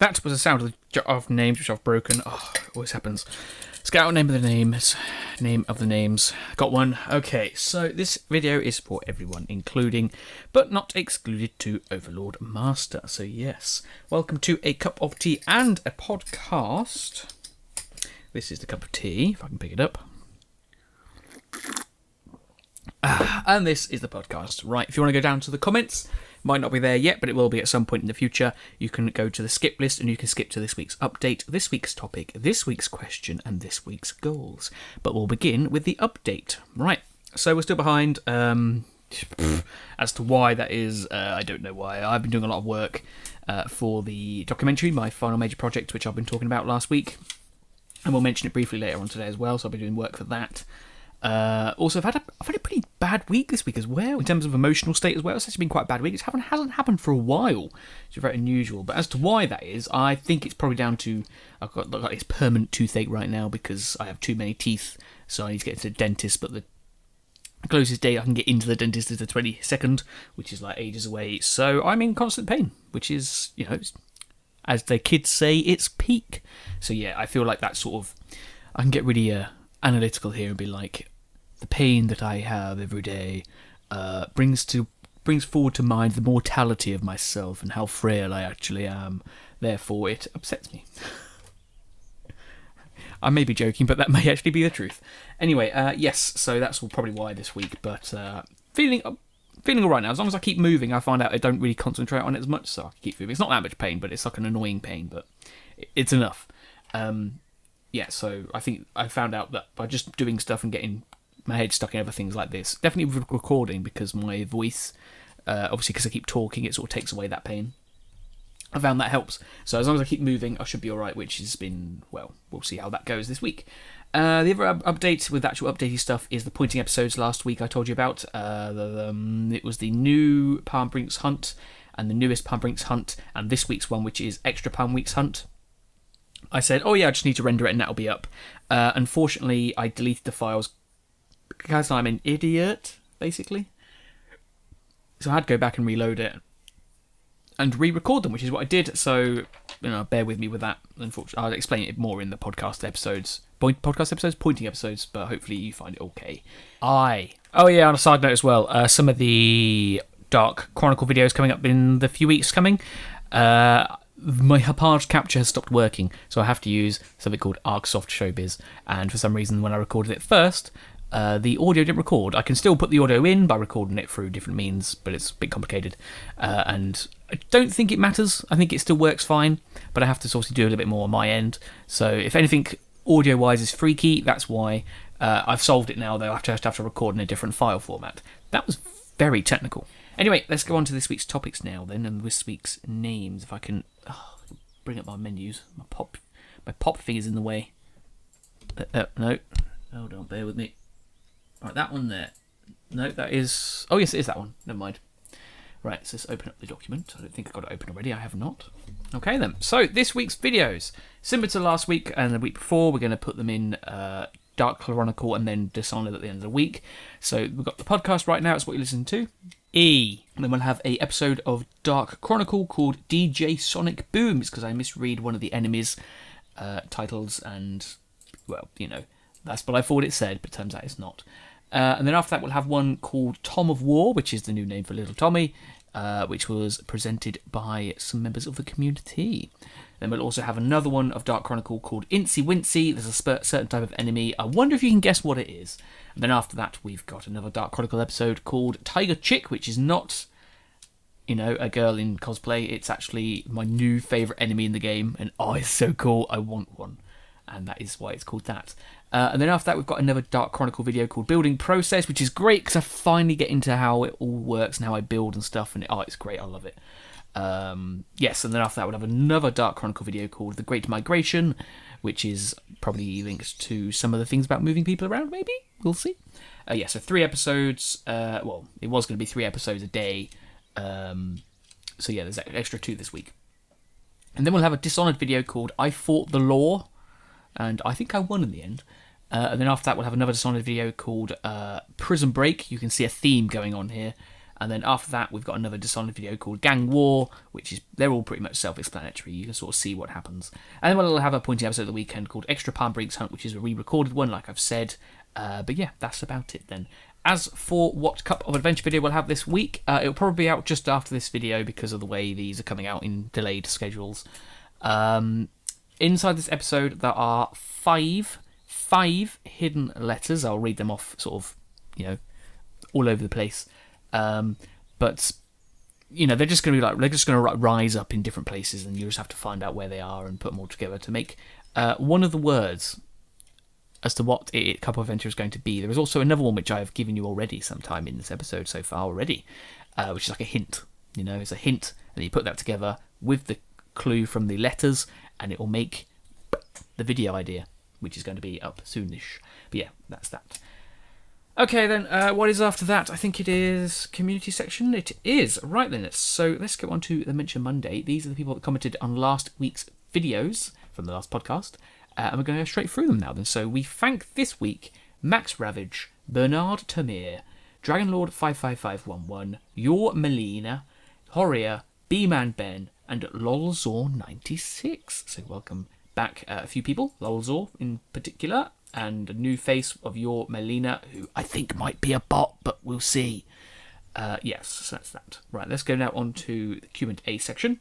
That was the sound of names which I've broken. Oh, it always happens. Scout name of the names. Name of the names. Got one. Okay, so this video is for everyone, including, but not excluded to, Overlord Master. So yes, welcome to a cup of tea and a podcast. This is the cup of tea, if I can pick it up. And this is the podcast. Right, if you want to go down to the comments, might not be there yet, but it will be at some point in the future. You can go to the skip list and you can skip to this week's update, this week's topic, this week's question, and this week's goals. But we'll begin with the update. Right, so we're still behind. As to why that is, I don't know why. I've been doing a lot of work for the documentary, my final major project, which I've been talking about last week. And we'll mention it briefly later on today as well, so I'll be doing work for that. Also, I've had a pretty bad week this week as well, in terms of emotional state as well. It's actually been quite a bad week. It hasn't happened for a while, which is very unusual. But as to why that is, I think it's probably down to I've got this permanent toothache right now because I have too many teeth, so I need to get to the dentist. But the closest day I can get into the dentist is the 22nd, which is like ages away. So I'm in constant pain, which is, as the kids say, it's peak. So yeah, I feel like that sort of, I can get really analytical here and be like, the pain that I have every day brings forward to mind the mortality of myself and how frail I actually am. Therefore, it upsets me. I may be joking, but that may actually be the truth. Anyway, yes, so that's probably why this week. But feeling all right now. As long as I keep moving, I find out I don't really concentrate on it as much, so I can keep moving. It's not that much pain, but it's like an annoying pain, but it's enough. Yeah, so I think I found out that by just doing stuff and getting my head stuck in other things like this, definitely with recording, because my voice, obviously because I keep talking, it sort of takes away that pain. I found that helps. So as long as I keep moving, I should be alright, which has been, well, we'll see how that goes this week. The other update with actual updatey stuff is the pointing episodes last week I told you about. It was the new Palm Brinks Hunt and the newest Palm Brinks Hunt, and this week's one, which is Extra Palm Weeks Hunt. I said, oh yeah, I just need to render it and that'll be up. Unfortunately, I deleted the files because I'm an idiot, basically. So I had to go back and reload it and re-record them, which is what I did. So, bear with me with that. Unfortunately, I'll explain it more in the pointing episodes, but hopefully you find it okay. Oh yeah, on a side note as well, some of the Dark Chronicle videos coming up in the few weeks coming, my Hapage capture has stopped working, so I have to use something called ArcSoft Showbiz, and for some reason when I recorded it first, the audio didn't record. I can still put the audio in by recording it through different means, but it's a bit complicated, and I don't think it matters. I think it still works fine, but I have to sort of do a little bit more on my end. So if anything audio-wise is freaky, that's why. I've solved it now, though. I have to record in a different file format. That was very technical. Anyway, let's go on to this week's topics now, then, and this week's names. If I can bring up my menus. My pop finger's in the way. No. Hold on, bear with me. Right, that one there. No, that is... Oh, yes, it is that one. Never mind. Right, so let's open up the document. I don't think I've got it open already. I have not. Okay, then. So, this week's videos. Similar to last week and the week before, we're going to put them in Dark Chronicle and then Dishonored at the end of the week. So, we've got the podcast right now. It's what you listen to. And then we'll have a episode of Dark Chronicle called DJ Sonic Boom. It's because I misread one of the enemies' titles and, well, that's what I thought it said, but turns out it's not. And then after that we'll have one called Tom of War, which is the new name for Little Tommy, which was presented by some members of the community. Then we'll also have another one of Dark Chronicle called Incy Wincy. There's a certain type of enemy. I wonder if you can guess what it is. And then after that, we've got another Dark Chronicle episode called Tiger Chick, which is not, a girl in cosplay. It's actually my new favourite enemy in the game. And it's so cool. I want one. And that is why it's called that. And then after that, we've got another Dark Chronicle video called Building Process, which is great because I finally get into how it all works and how I build and stuff. And it's great. I love it. Yes, and then after that we'll have another Dark Chronicle video called The Great Migration, which is probably linked to some of the things about moving people around, maybe? We'll see. So 3 episodes. Well, it was going to be 3 episodes a day. So yeah, there's an extra 2 this week. And then we'll have a Dishonored video called I Fought the Law, and I think I won in the end. And then after that we'll have another Dishonored video called Prison Break. You can see a theme going on here. And then after that, we've got another Dishonored video called Gang War, they're all pretty much self-explanatory. You can sort of see what happens. And then we'll have a pointy episode of the weekend called Extra Palm Breaks Hunt, which is a re-recorded one, like I've said. But yeah, that's about it then. As for what Cup of Adventure video we'll have this week, it'll probably be out just after this video because of the way these are coming out in delayed schedules. Inside this episode, there are five hidden letters. I'll read them off sort of, all over the place. But, they're just going to rise up in different places, and you just have to find out where they are and put them all together to make one of the words as to what Cup of Adventure is going to be. There is also another one which I have given you already sometime in this episode so far already, which is like a hint. It's a hint, and you put that together with the clue from the letters, and it will make the video idea, which is going to be up soonish. But yeah, that's that. Okay then, what is after that? I think it is community section. It is. Right then, so let's go on to the Mention Monday. These are the people that commented on last week's videos from the last podcast. And we're going to go straight through them now then. So we thank this week Max Ravage, Bernard Termere, Dragonlord 55511, Your Melina, Horia, B-Man Ben, and Lolzor96. So welcome back a few people, Lolzor in particular, and a new face of Your Melina, who I think might be a bot, but we'll see. Yes, so that's that. Right, let's go now on to the Q&A section.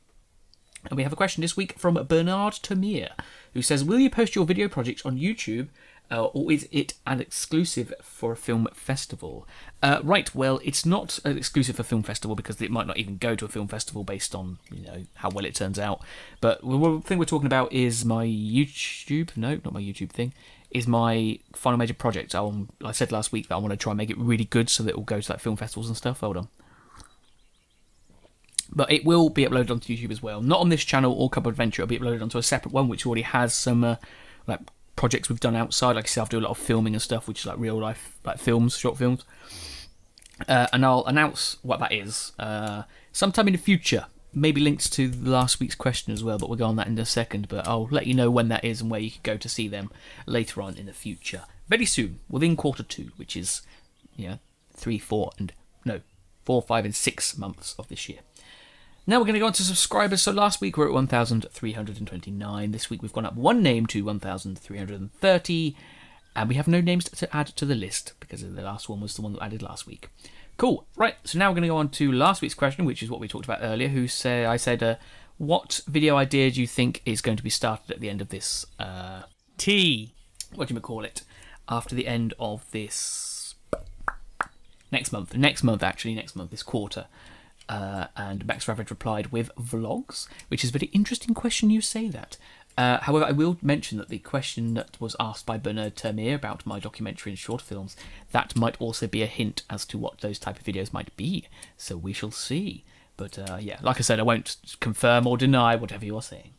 And we have a question this week from Bernard Termere, who says, will you post your video project on YouTube, or is it an exclusive for a film festival? Right, well, it's not an exclusive for a film festival because it might not even go to a film festival based on, how well it turns out. But the thing we're talking about is my YouTube, no, not my YouTube thing, is my final major project. I said last week that I want to try and make it really good so that it will go to like film festivals and stuff. Hold on. But it will be uploaded onto YouTube as well. Not on this channel or Cup of Adventure. It'll be uploaded onto a separate one, which already has some projects we've done outside. Like I said, I do a lot of filming and stuff, which is like real life, like films, short films. And I'll announce what that is sometime in the future. Maybe links to last week's question as well, but we'll go on that in a second. But I'll let you know when that is and where you can go to see them later on in the future. Very soon, within Q2, which is 4, 5 and 6 months of this year. Now we're going to go on to subscribers. So last week we were at 1,329. This week we've gone up one name to 1,330. And we have no names to add to the list because the last one was the one that I added last week. Cool. Right, so now we're going to go on to last week's question, which is what we talked about earlier. I said, what video idea do you think is going to be started at the end of this what do you call it? After the end of this next month, this quarter. And Max Ravage replied with vlogs, which is a very interesting question you say that. However, I will mention that the question that was asked by Bernard Termere about my documentary and short films, that might also be a hint as to what those type of videos might be. So we shall see. But like I said, I won't confirm or deny whatever you're saying.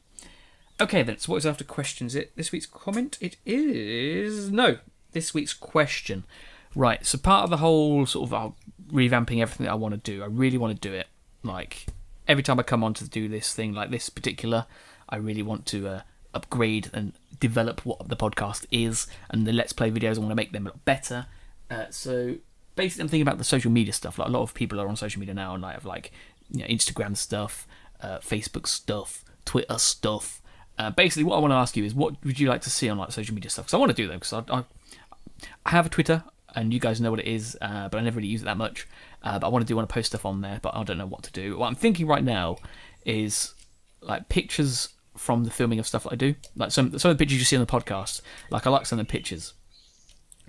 Okay then, so what is after questions? This week's comment? It is... No, this week's question. Right, so part of the whole sort of revamping everything that I want to do, I really want to do it. Like, every time I come on to do this thing like this particular, I really want to upgrade and develop what the podcast is, and the Let's Play videos, I want to make them a lot better. So, basically I'm thinking about the social media stuff. Like, a lot of people are on social media now, and I have Instagram stuff, Facebook stuff, Twitter stuff. Basically, what I want to ask you is, what would you like to see on social media stuff? Because I want to do them, because I have a Twitter, and you guys know what it is, but I never really use it that much. But I want to post stuff on there, but I don't know what to do. What I'm thinking right now is pictures from the filming of stuff that I do. Like some of the pictures you see on the podcast. Like, I like some of the pictures.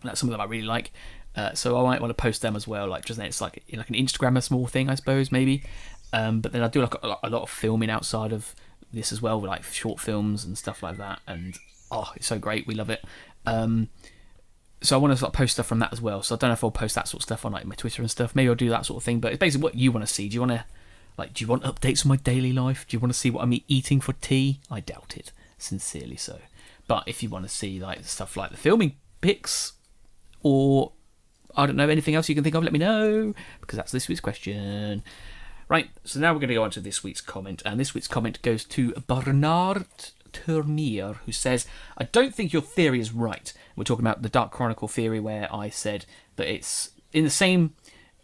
Like, some of them I really like. So I might want to post them as well. Like, just then it's like an Instagram, a small thing, I suppose, maybe. But then I do like a lot of filming outside of this as well, with like short films and stuff like that. And it's so great. We love it. So I want to post stuff from that as well. So I don't know if I'll post that sort of stuff on my Twitter and stuff. Maybe I'll do that sort of thing. But it's basically what you want to see. Do you want updates on my daily life? Do you want to see what I'm eating for tea? I doubt it, sincerely so. But if you want to see stuff like the filming pics, or I don't know, anything else you can think of, let me know, because that's this week's question. Right, so now we're going to go on to this week's comment, and this week's comment goes to Bernard Termere, who says, I don't think your theory is right. We're talking about the Dark Chronicle theory, where I said that it's in the same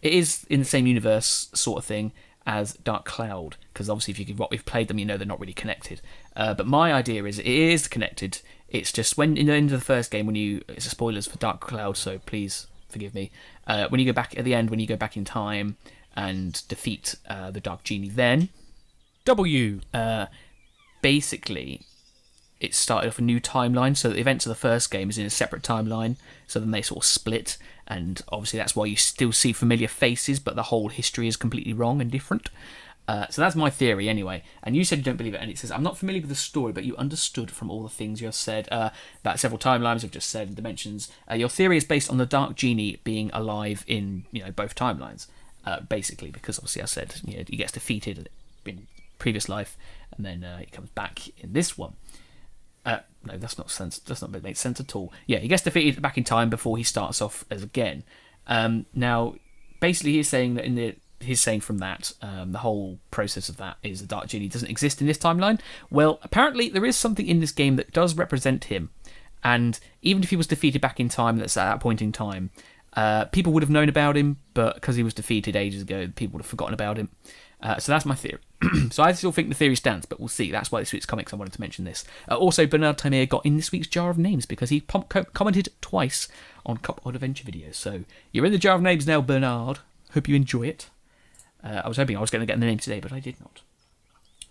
it is in the same universe sort of thing as Dark Cloud, because obviously if you've played them, you know they're not really connected. But my idea is it is connected. It's just when in the end of the first game, it's a spoilers for Dark Cloud, so please forgive me. When you go back at the end, when you go back in time and defeat the Dark Genie, then basically it started off a new timeline, so the events of the first game is in a separate timeline, so then they sort of split, and obviously that's why you still see familiar faces, but the whole history is completely wrong and different. So that's my theory anyway, and you said you don't believe it, and it says, I'm not familiar with the story, but you understood from all the things you have said, about several timelines I've just said, dimensions. Your theory is based on the Dark Genie being alive in, both timelines, basically, because obviously I said, he gets defeated in previous life, and then he comes back in this one. No, that's not sense. Does not make sense at all. Yeah, he gets defeated back in time before he starts off as again. Now, basically, he's saying that he's saying from that, the whole process of that is the Dark Genie doesn't exist in this timeline. Well, apparently there is something in this game that does represent him, and even if he was defeated back in time, that's at that point in time, people would have known about him, but because he was defeated ages ago, people would have forgotten about him. So that's my theory. So I still think the theory stands, but we'll see. That's why this week's comics I wanted to mention this. Also, Bernard Tamir got in this week's Jar of Names because he commented twice on Cop Odd Adventure videos. So you're in the Jar of Names now, Bernard. Hope you enjoy it. I was hoping I was going to get the name today, but I did not.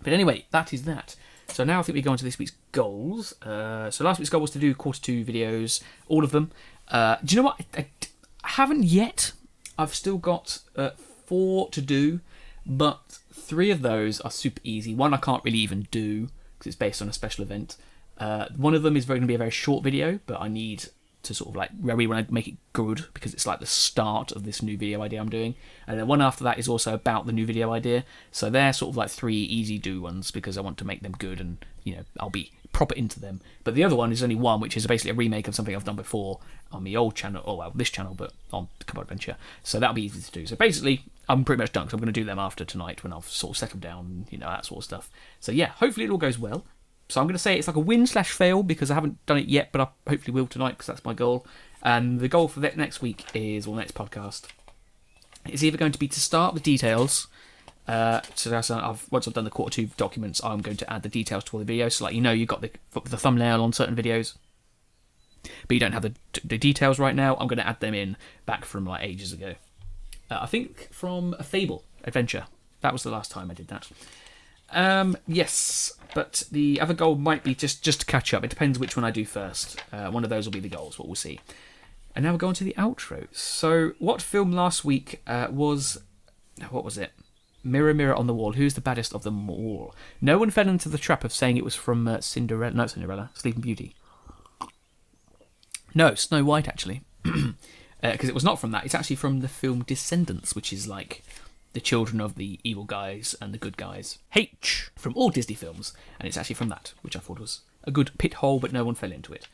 But anyway, that is that. So now I think we go on to this week's goals. So last week's goal was to do quarter 2 videos, all of them. Do you know what? I haven't yet. I've still got 4 to do, but 3 of those are super easy. One I can't really even do because it's based on a special event. One of them is going to be a very short video, but I need to sort of like really want to make it good because it's like the start of this new video idea I'm doing. And then one after that is also about the new video idea. So they're sort of like 3 easy do ones because I want to make them good and I'll be proper into them. But the other one is only one, which is basically a remake of something I've done before on the old channel, or well, this channel, but on Cop Odd Adventure. So that'll be easy to do. So basically, I'm pretty much done because I'm going to do them after tonight when I've sort of settled down, that sort of stuff. So yeah, hopefully it all goes well. So I'm going to say it's like a win/fail because I haven't done it yet, but I hopefully will tonight because that's my goal. And the goal for next week next podcast is either going to be to start the details. So once I've done the quarter 2 documents, I'm going to add the details to all the videos. So you've got the thumbnail on certain videos, but you don't have the details right now. I'm going to add them in back from like ages ago. I think from a Fable adventure. That was the last time I did that. Yes, but the other goal might be just to catch up. It depends which one I do first. One of those will be the goals, but we'll see. And now we're going to the outro. So, what film last week was... What was it? Mirror, Mirror on the Wall, who's the baddest of them all? No one fell into the trap of saying it was from Cinderella. No, Cinderella. Sleeping Beauty. No, Snow White, actually. Because it was not from that. It's actually from the film Descendants, which is like... the children of the evil guys and the good guys. H from all Disney films, and it's actually from that, which I thought was a good pit hole, but no one fell into it.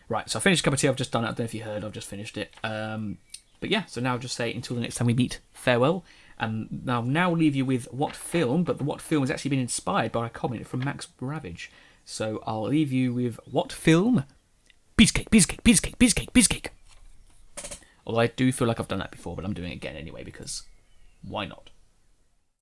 Right, so I finished a cup of tea. I've just done it. I don't know if you heard. I've just finished it. But yeah, so now I'll just say until the next time we meet, farewell. And now leave you with what film, but the what film has actually been inspired by a comment from Max Ravage. So I'll leave you with what film? Beefcake, Beefcake, Beefcake, Beefcake, Beefcake. Although I do feel like I've done that before, but I'm doing it again anyway because why not?